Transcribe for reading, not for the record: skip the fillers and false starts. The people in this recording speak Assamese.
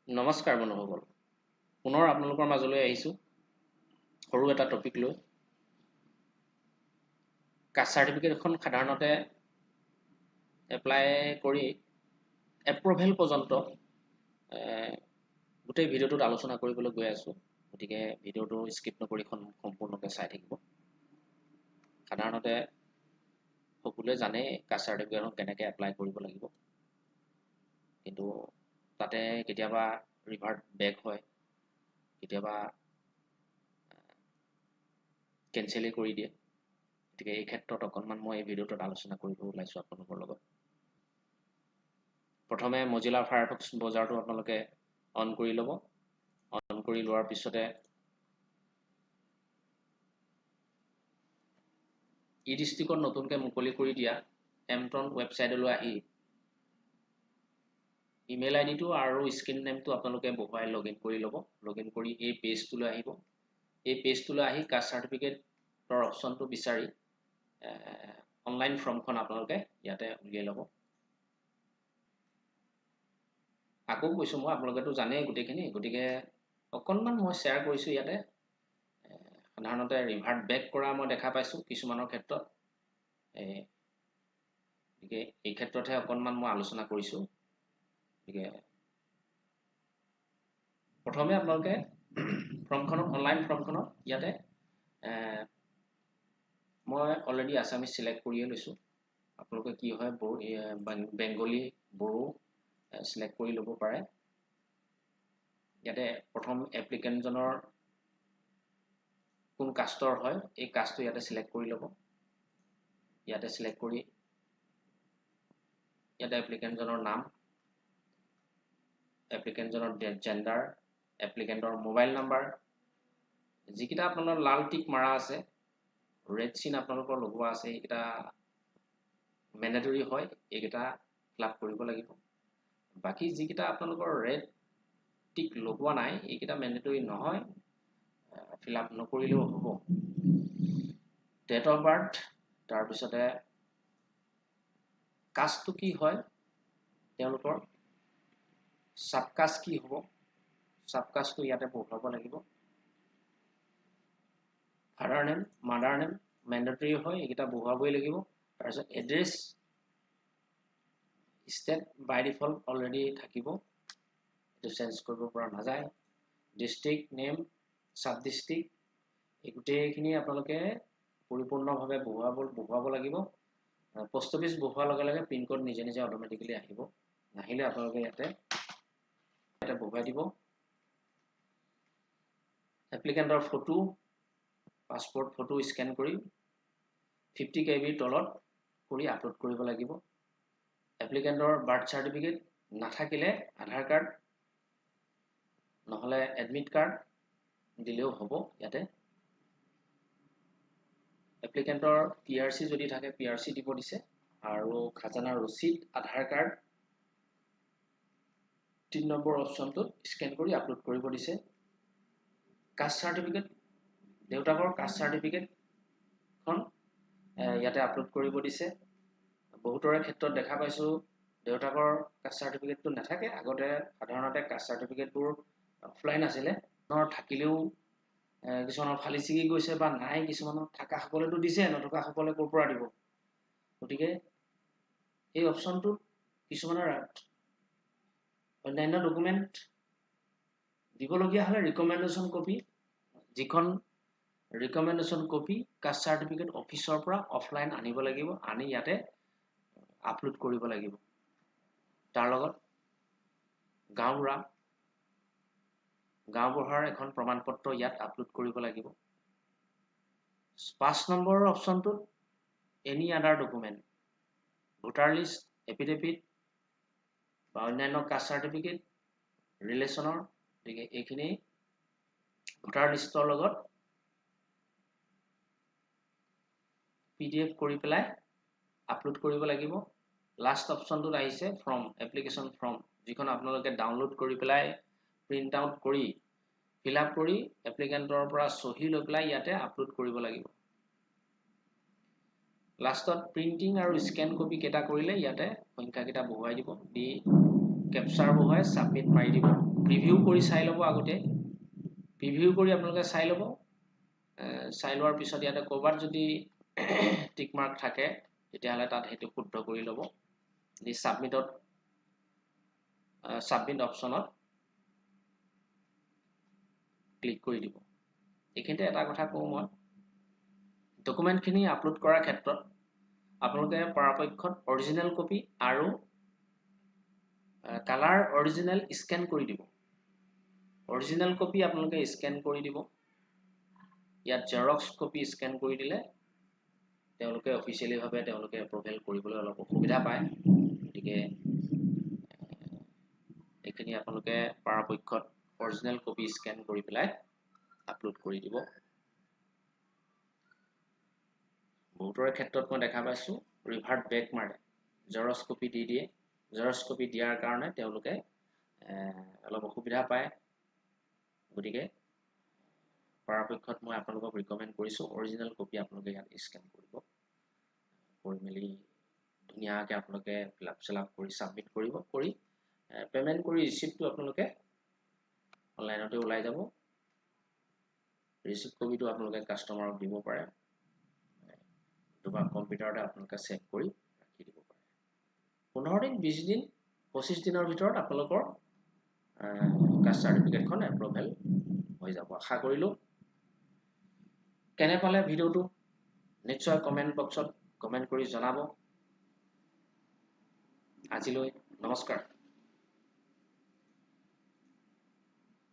নমস্কাৰ বন্ধুসকল, পুনৰ আপোনালোকৰ মাজলৈ আহিছোঁ সৰু এটা টপিক লৈ। কাষ্ট চাৰ্টিফিকেট এখন সাধাৰণতে এপ্লাই কৰি এপ্ৰুভেল পৰ্যন্ত গোটেই ভিডিঅ'টোত আলোচনা কৰিবলৈ গৈ আছোঁ। গতিকে ভিডিঅ'টো স্কিপ নকৰি সম্পূৰ্ণকৈ চাই থাকিব। সাধাৰণতে সকলোৱে জানে কাষ্ট চাৰ্টিফিকেটখন কেনেকৈ এপ্লাই কৰিব লাগিব, কিন্তু তাতে কেতিয়াবা ৰিভাৰ্ট বেক হয়, কেতিয়াবা কেঞ্চেলেই কৰি দিয়ে। গতিকে এই ক্ষেত্ৰত অকণমান মই এই ভিডিঅ'টোত আলোচনা কৰিব ওলাইছোঁ আপোনালোকৰ লগত। প্ৰথমে মজিলা ফায়াৰফক্স ব্ৰাউজাৰটো আপোনালোকে অন কৰি ল'ব। অন কৰি লোৱাৰ পিছতে ই ডিষ্ট্ৰিক্টত নতুনকৈ মুকলি কৰি দিয়া এমট্ৰন ৱেবছাইটলৈ আহি ইমেইল আইডিটো আৰু স্ক্ৰীন নেমটো আপোনালোকে বহুৱাই লগইন কৰি ল'ব। লগইন কৰি এই পেজটোলৈ আহিব। এই পেজটোলৈ আহি কাষ্ট চাৰ্টিফিকেটৰ অপশ্যনটো বিচাৰি অনলাইন ফৰ্মখন আপোনালোকে ইয়াতে উলিয়াই ল'ব। আকৌ কৈছোঁ মই, আপোনালোকেতো জানেই গোটেইখিনি, গতিকে অকণমান মই শ্বেয়াৰ কৰিছোঁ ইয়াতে। সাধাৰণতে ৰিভাৰ্ট বেক কৰা মই দেখা পাইছোঁ কিছুমানৰ ক্ষেত্ৰত। গতিকে এই ক্ষেত্ৰতহে অকণমান মই আলোচনা কৰিছোঁ। গতিকে প্ৰথমে আপোনালোকে ফৰ্মখনত, অনলাইন ফৰ্মখনত ইয়াতে মই অলৰেডি আছামিজ চিলেক্ট কৰিয়ে লৈছোঁ। আপোনালোকে কি হয় বেংগলী, বড়ো চিলেক্ট কৰি ল'ব পাৰে। ইয়াতে প্ৰথম এপ্লিকেণ্টজনৰ কোন কাষ্টৰ হয় এই কাষ্টটো ইয়াতে চিলেক্ট কৰি ল'ব। ইয়াতে চিলেক্ট কৰি ইয়াতে এপ্লিকেণ্টজনৰ নাম, এপ্লিকেণ্টজনৰ জেণ্ডাৰ, এপ্লিকেণ্টৰ মোবাইল নাম্বাৰ, যিকেইটা আপোনালোকৰ লাল টিক মাৰা আছে, ৰেড চিন আপোনালোকৰ লগোৱা আছে, এইকেইটা মেণ্ডেটৰী হয়, এইকেইটা ফিল আপ কৰিব লাগিব। বাকী যিকেইটা আপোনালোকৰ ৰেড টিক লগোৱা নাই, এইকেইটা মেণ্ডেটৰী নহয়, ফিল আপ নকৰিলেও হ'ব। ডেট অফ বাৰ্থ, তাৰপিছতে কাষ্টটো কি হয়, তেওঁলোকৰ চাবকাষ্ট কি হ'ব, চাবকাষ্টটো ইয়াতে বহুৱাব লাগিব। Father name, mother name mandatory হয়, এইকেইটা বহুৱাবই লাগিব। তাৰপিছত এড্ৰেছ, ষ্টেট বাই ডিফল্ট অলৰেডি থাকিব, এইটো চেঞ্জ কৰিব পৰা নাযায়। ডিষ্ট্ৰিক্ট নেম, চাব ডিষ্ট্ৰিক্ট, এই গোটেইখিনি আপোনালোকে পৰিপূৰ্ণভাৱে বহুৱাব লাগিব। পোষ্ট অফিচ বহুৱাৰ লগে লগে পিনক'ড নিজে নিজে অট'মেটিকেলি আহিব। নাহিলে আপোনালোকে ইয়াতে বহুৱাই দিব। এপ্লিকেণ্টৰ ফটো, পাছপোৰ্ট ফটো স্কেন কৰি 50 KB তলত কৰি আপলোড কৰিব লাগিব। এপ্লিকেণ্টৰ বাৰ্থ চাৰ্টিফিকেট নাথাকিলে আধাৰ কাৰ্ড নহ'লে এডমিট কাৰ্ড দিলেও হ'ব। ইয়াতে এপ্লিকেণ্টৰ PRC যদি থাকে PRC দিব দিছে, আৰু খাজানাৰ ৰচিদ, আধাৰ কাৰ্ড 3 নম্বৰ অপশ্যনটোত স্কেন কৰি আপলোড কৰিব দিছে। কাষ্ট চাৰ্টিফিকেট, দেউতাকৰ কাষ্ট চাৰ্টিফিকেটখন ইয়াতে আপলোড কৰিব দিছে। বহুতৰে ক্ষেত্ৰত দেখা পাইছোঁ দেউতাকৰ কাষ্ট চাৰ্টিফিকেটটো নাথাকে। আগতে সাধাৰণতে কাষ্ট চাৰ্টিফিকেটবোৰ অফলাইন আছিলে, থাকিলেও কিছুমানৰ ফালি ছিগি গৈছে বা নাই, কিছুমানৰ থাকাসকলেতো দিছে, নথকাসকলে ক'ৰ পৰা দিব। গতিকে এই অপশ্যনটোত কিছুমানৰ অন্যান্য ডকুমেণ্ট দিবলগীয়া হ'লে ৰিকমেণ্ডেশ্যন কপি, যিখন ৰিকমেণ্ডেশ্যন কপি কাষ্ট চাৰ্টিফিকেট অফিচৰ পৰা অফলাইন আনিব লাগিব, আনি ইয়াতে আপলোড কৰিব লাগিব। তাৰ লগত গাঁওবুঢ়াৰ এখন প্ৰমাণপত্ৰ ইয়াত আপলোড কৰিব লাগিব। 5 নম্বৰৰ অপশ্যনটোত any other document, voter list, affidavit বা অন্যান্য কাষ্ট চাৰ্টিফিকেট, ৰিলেশ্যনৰ, গতিকে এইখিনি ভোটাৰ লিষ্টৰ লগত PDF কৰি পেলাই আপলোড কৰিব লাগিব। লাষ্ট অপশ্যনটোত আহিছে ফৰ্ম, এপ্লিকেশ্যন ফৰ্ম, যিখন আপোনালোকে ডাউনলোড কৰি পেলাই প্ৰিণ্ট আউট কৰি ফিল আপ কৰি এপ্লিকেণ্টৰ পৰা চহী লৈ পেলাই ইয়াতে আপলোড কৰিব লাগিব। লাষ্টত প্ৰিণ্টিং আৰু স্কেন কপি কেইটা কৰিলে ইয়াতে সংখ্যাকেইটা বহুৱাই দিব, দি কেপচাৰ বহুৱাই সাবমিট মাৰি দিব প্ৰিভিউ কৰি চাই ল'ব আগতে প্ৰিভিউ কৰি আপোনালোকে চাই ল'ব চাই লোৱাৰ পিছত ইয়াতে ক'ৰবাত যদি টিক মাৰ্ক থাকে তেতিয়াহ'লে তাত সেইটো শুদ্ধ কৰি ল'ব দি সাবমিট অপশ্যনত ক্লিক কৰি দিব এইখিনিতে এটা কথা কওঁ মই ডকুমেণ্টখিনি আপলোড কৰাৰ ক্ষেত্ৰত আপোনালোকে পৰাপক্ষত অৰিজিনেল কপি আৰু কালাৰ অৰিজিনেল স্কেন কৰি দিব অৰিজিনেল কপি আপোনালোকে স্কেন কৰি দিব ইয়াত জেৰক্স কপি স্কেন কৰি দিলে তেওঁলোকে অফিচিয়েলি ভাৱে তেওঁলোকে এপ্ৰুভেল কৰিবলৈ অলপ অসুবিধা পায় গতিকে এইখিনি আপোনালোকে পৰাপক্ষত অৰিজিনেল কপি স্কেন কৰি পেলাই আপলোড কৰি দিব বহুতৰে ক্ষেত্ৰত মই দেখা পাইছো ৰিভাৰ্ট বেক মাৰে জেৰক্স কপি দি দিয়ে জেৰক্স কপি দিয়াৰ কাৰণে তেওঁলোকে অলপ অসুবিধা পায় গতিকে পৰাপক্ষত মই আপোনালোকক ৰিকমেণ্ড কৰিছো অৰিজিনেল কপি আপোনালোকে ইয়াত স্কেন কৰিব কৰি মেলি ধুনীয়াকৈ আপোনালোকে ফিলআপ কৰি সাবমিট কৰিব কৰি পেমেন্ট কৰি ৰিচিপ্টটো আপোনালোকে অনলাইনতে ওলাই যাব ৰিচিপ্ট কপিটো আপোনালোকে কাস্টমাৰক দিব পাৰে তোমাৰ কম্পিউটাৰতে আপোনালোকে সেভ কৰি ৰাখি দিব পাৰে 15 দিন 20 দিন 25 দিনৰ ভিতৰত আপোনালোকৰ কাষ্ট চাৰ্টিফিকেটখন এপ্ৰুভেল হৈ যাব আশা কৰিলো কেনে পালে ভিডিওটো নিশ্চয় কমেন্ট বক্সত কমেন্ট কৰি জনাব আজিলৈ নমস্কাৰ